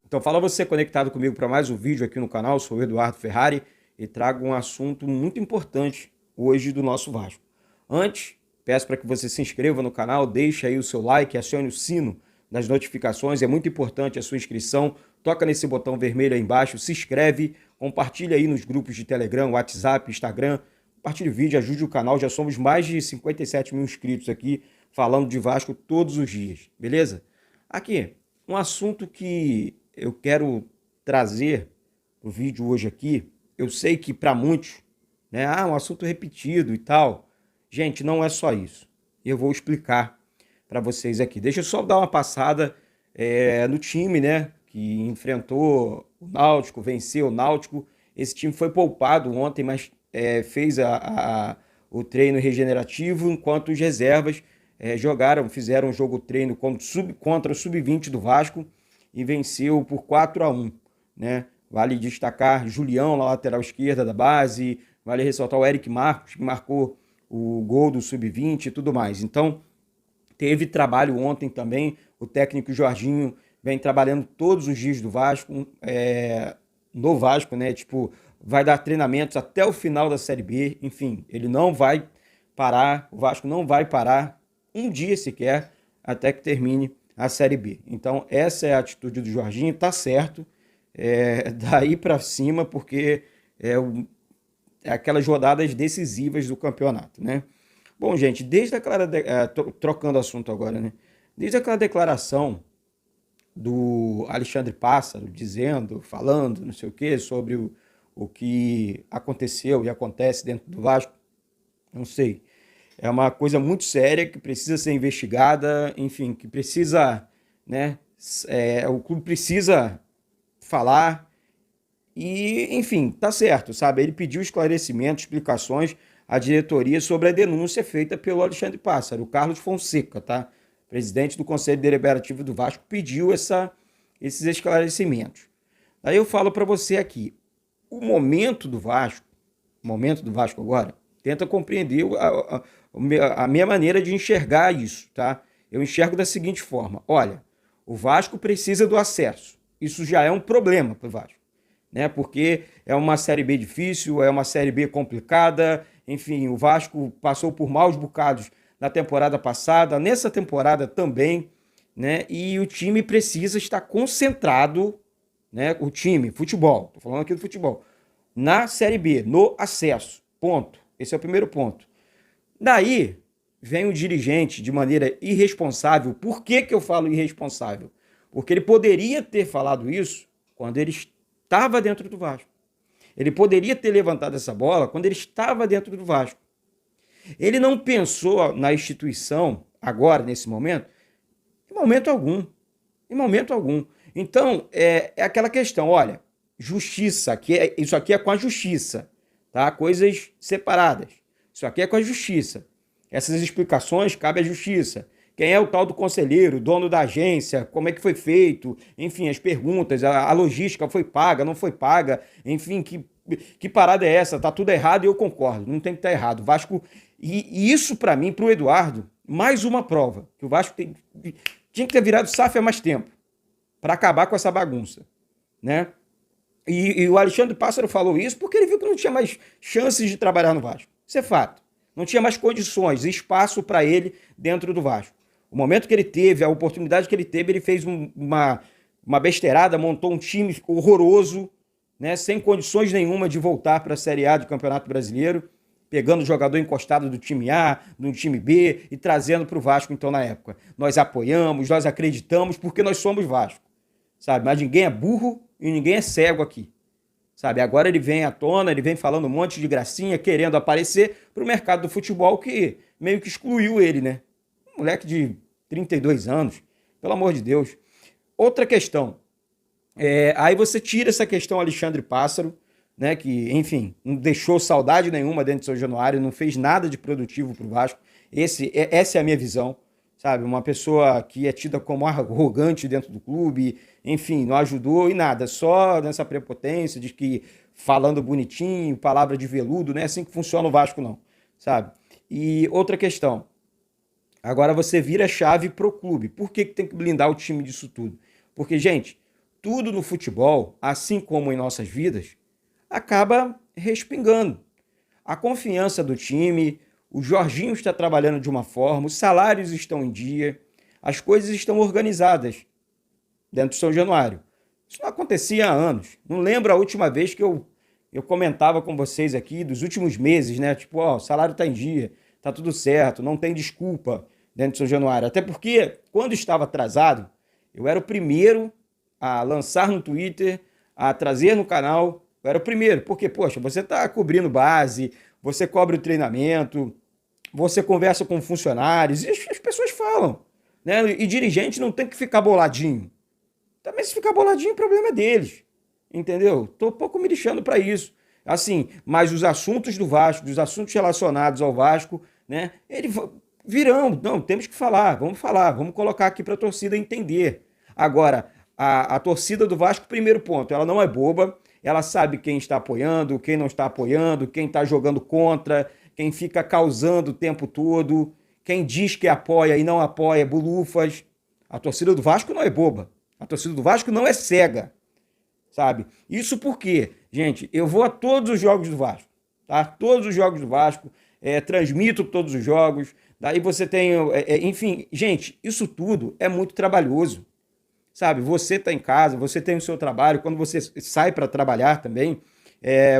Então fala você conectado comigo para mais um vídeo aqui no canal, sou o Eduardo Ferrari e trago um assunto muito importante hoje do nosso Vasco. Antes, peço para que você se inscreva no canal, deixe aí o seu like, acione o sino das notificações, é muito importante a sua inscrição, toca nesse botão vermelho aí embaixo, se inscreve, compartilha aí nos grupos de Telegram, WhatsApp, Instagram, compartilhe o vídeo, ajude o canal, já somos mais de 57 mil inscritos aqui, falando de Vasco todos os dias, beleza? Aqui, um assunto que eu quero trazer o vídeo hoje aqui, eu sei que para muitos, né, um assunto repetido e tal. Gente, não é só isso. Eu vou explicar para vocês aqui. Deixa eu só dar uma passada no time, né, que enfrentou o Náutico, venceu o Náutico. Esse time foi poupado ontem, mas fez o treino regenerativo, enquanto os reservas fizeram um jogo-treino contra o Sub-20 do Vasco, e venceu por 4-1, né? Vale destacar Julião, na lateral esquerda da base, vale ressaltar o Eric Marcos, que marcou o gol do Sub-20 e tudo mais. Então, teve trabalho ontem também, o técnico Jorginho vem trabalhando todos os dias do Vasco, no Vasco, né? Tipo, vai dar treinamentos até o final da Série B, enfim, ele não vai parar, o Vasco não vai parar um dia sequer até que termine a Série B. Então, essa é a atitude do Jorginho, tá certo, daí para cima, porque é aquelas rodadas decisivas do campeonato, né? Bom, gente, desde aquela, trocando assunto agora, né? Desde aquela declaração do Alexandre Pássaro, falando, não sei o quê, sobre o que aconteceu e acontece dentro do Vasco, não sei. É uma coisa muito séria que precisa ser investigada, enfim, que precisa, né, o clube precisa falar e, enfim, tá certo, sabe? Ele pediu esclarecimentos, explicações à diretoria sobre a denúncia feita pelo Alexandre Pássaro, o Carlos Fonseca, tá? Presidente do Conselho Deliberativo do Vasco, pediu esses esclarecimentos. Aí eu falo para você aqui, o momento do Vasco agora, tenta compreender a minha maneira de enxergar isso, tá? Eu enxergo da seguinte forma, olha, o Vasco precisa do acesso, isso já é um problema para o Vasco, né? Porque é uma Série B difícil, é uma Série B complicada, enfim, o Vasco passou por maus bocados na temporada passada, nessa temporada também, né? E o time precisa estar concentrado, né? O time, futebol, tô falando aqui do futebol, na Série B, no acesso, ponto. Esse é o primeiro ponto. Daí vem o dirigente de maneira irresponsável. Por que eu falo irresponsável? Porque ele poderia ter falado isso quando ele estava dentro do Vasco. Ele poderia ter levantado essa bola quando ele estava dentro do Vasco. Ele não pensou na instituição agora, nesse momento, em momento algum. Em momento algum. Então, é aquela questão, olha, justiça, isso aqui é com a justiça, tá? Coisas separadas. Isso aqui é com a justiça. Essas explicações cabem à justiça. Quem é o tal do conselheiro, dono da agência, como é que foi feito, enfim, as perguntas, a logística foi paga, não foi paga, enfim, que parada é essa? Tá tudo errado e eu concordo, não tem que estar errado. O Vasco, e isso para mim, para o Eduardo, mais uma prova, que o Vasco tinha que ter virado SAF há mais tempo, para acabar com essa bagunça, né? E o Alexandre Pássaro falou isso porque ele viu que não tinha mais chances de trabalhar no Vasco. Isso é fato. Não tinha mais condições, espaço para ele dentro do Vasco. O momento que ele teve, a oportunidade que ele teve, ele fez uma besteirada, montou um time horroroso, né, sem condições nenhuma de voltar para a Série A do Campeonato Brasileiro, pegando o jogador encostado do time A, do time B e trazendo para o Vasco, então, na época. Nós apoiamos, nós acreditamos, porque nós somos Vasco, sabe? Mas ninguém é burro e ninguém é cego aqui. Sabe, agora ele vem à tona, ele vem falando um monte de gracinha, querendo aparecer para o mercado do futebol que meio que excluiu ele, né? Um moleque de 32 anos, pelo amor de Deus. Outra questão, aí você tira essa questão Alexandre Pássaro, né, que, enfim, não deixou saudade nenhuma dentro do São Januário, não fez nada de produtivo para o Vasco. Essa é a minha visão, sabe? Uma pessoa que é tida como arrogante dentro do clube, enfim, não ajudou e nada, só nessa prepotência de que falando bonitinho, palavra de veludo, não é assim que funciona o Vasco, não, sabe? E outra questão, agora você vira a chave pro clube. Por que tem que blindar o time disso tudo? Porque, gente, tudo no futebol, assim como em nossas vidas, acaba respingando. A confiança do time, o Jorginho está trabalhando de uma forma, os salários estão em dia, as coisas estão organizadas dentro de São Januário. Isso não acontecia há anos. Não lembro a última vez que eu comentava com vocês aqui, dos últimos meses, né? Tipo, ó, o salário está em dia, tá tudo certo, não tem desculpa dentro de São Januário. Até porque, quando estava atrasado, eu era o primeiro a lançar no Twitter, a trazer no canal. Eu era o primeiro, porque, poxa, você está cobrindo base, você cobre o treinamento, você conversa com funcionários, e as pessoas falam, né? E dirigente não tem que ficar boladinho. Também se ficar boladinho, o problema é deles, entendeu? Tô um pouco me lixando para isso. Assim, mas os assuntos do Vasco, os assuntos relacionados ao Vasco, né? Eles virão, não, temos que falar, vamos colocar aqui para a torcida entender. Agora, a torcida do Vasco, primeiro ponto, ela não é boba, ela sabe quem está apoiando, quem não está apoiando, quem está jogando contra, quem fica causando o tempo todo, quem diz que apoia e não apoia bulufas. A torcida do Vasco não é boba. A torcida do Vasco não é cega, sabe? Isso porque, gente, eu vou a todos os jogos do Vasco, tá? Todos os jogos do Vasco, transmito todos os jogos, daí você tem, enfim, gente, isso tudo é muito trabalhoso, sabe? Você tá em casa, você tem o seu trabalho, quando você sai para trabalhar também,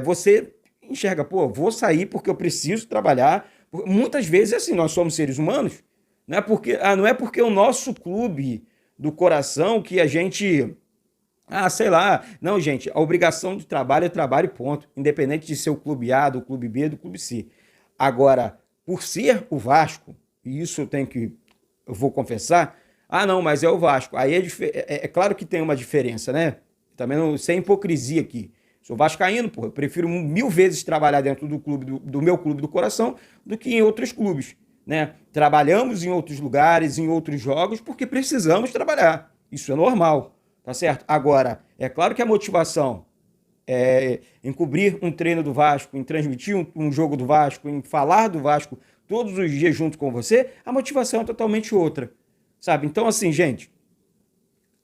você enxerga, pô, vou sair porque eu preciso trabalhar. Muitas vezes é assim, nós somos seres humanos, não é porque o nosso clube do coração que a gente, sei lá, não, gente, a obrigação de trabalho é trabalho e ponto, independente de ser o clube A, do clube B, do clube C. Agora, por ser o Vasco, e isso eu vou confessar, não, mas é o Vasco, aí é claro que tem uma diferença, né? Também não, sem hipocrisia aqui. Sou vascaíno, pô, eu prefiro 1000 vezes trabalhar dentro do clube, do meu clube do coração, do que em outros clubes, né? Trabalhamos em outros lugares, em outros jogos, porque precisamos trabalhar. Isso é normal, tá certo? Agora, é claro que a motivação em cobrir um treino do Vasco, em transmitir um jogo do Vasco, em falar do Vasco todos os dias junto com você, a motivação é totalmente outra, sabe? Então, assim, gente,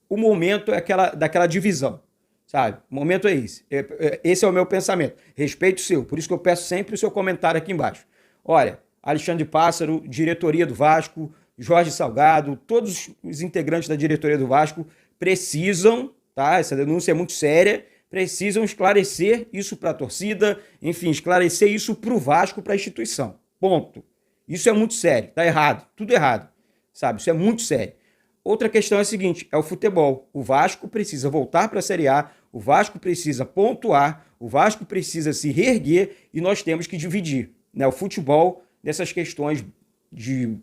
o momento é daquela divisão, sabe? O momento é esse. Esse é o meu pensamento. Respeito o seu. Por isso que eu peço sempre o seu comentário aqui embaixo. Olha, Alexandre Pássaro, diretoria do Vasco, Jorge Salgado, todos os integrantes da diretoria do Vasco precisam, tá? Essa denúncia é muito séria, precisam esclarecer isso para a torcida, enfim, esclarecer isso para o Vasco, para a instituição. Ponto. Isso é muito sério. Tá errado. Tudo errado. Sabe? Isso é muito sério. Outra questão é a seguinte, é o futebol. O Vasco precisa voltar para a Série A, o Vasco precisa pontuar, o Vasco precisa se reerguer e nós temos que dividir, né, o futebol dessas questões de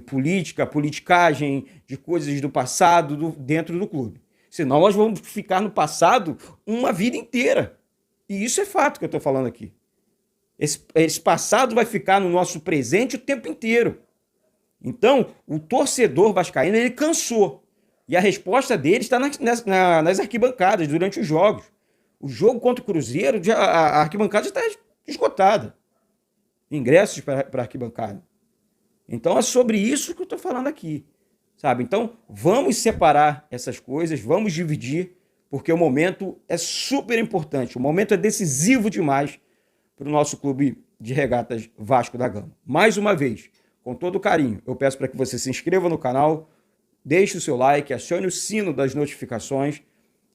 política, politicagem, de coisas do passado dentro do clube. Senão nós vamos ficar no passado uma vida inteira. E isso é fato que eu estou falando aqui. Esse passado vai ficar no nosso presente o tempo inteiro. Então, o torcedor vascaíno, ele cansou. E a resposta dele está nas arquibancadas, durante os jogos. O jogo contra o Cruzeiro, a arquibancada já está esgotada. Ingressos para a arquibancada. Então, é sobre isso que eu estou falando aqui. Sabe? Então, vamos separar essas coisas, vamos dividir, porque o momento é super importante. O momento é decisivo demais para o nosso clube de regatas Vasco da Gama. Mais uma vez, com todo carinho, eu peço para que você se inscreva no canal, deixe o seu like, acione o sino das notificações,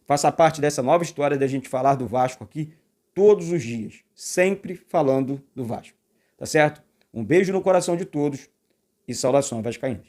faça parte dessa nova história da gente falar do Vasco aqui todos os dias, sempre falando do Vasco. Tá certo? Um beijo no coração de todos e saudações vascaínas.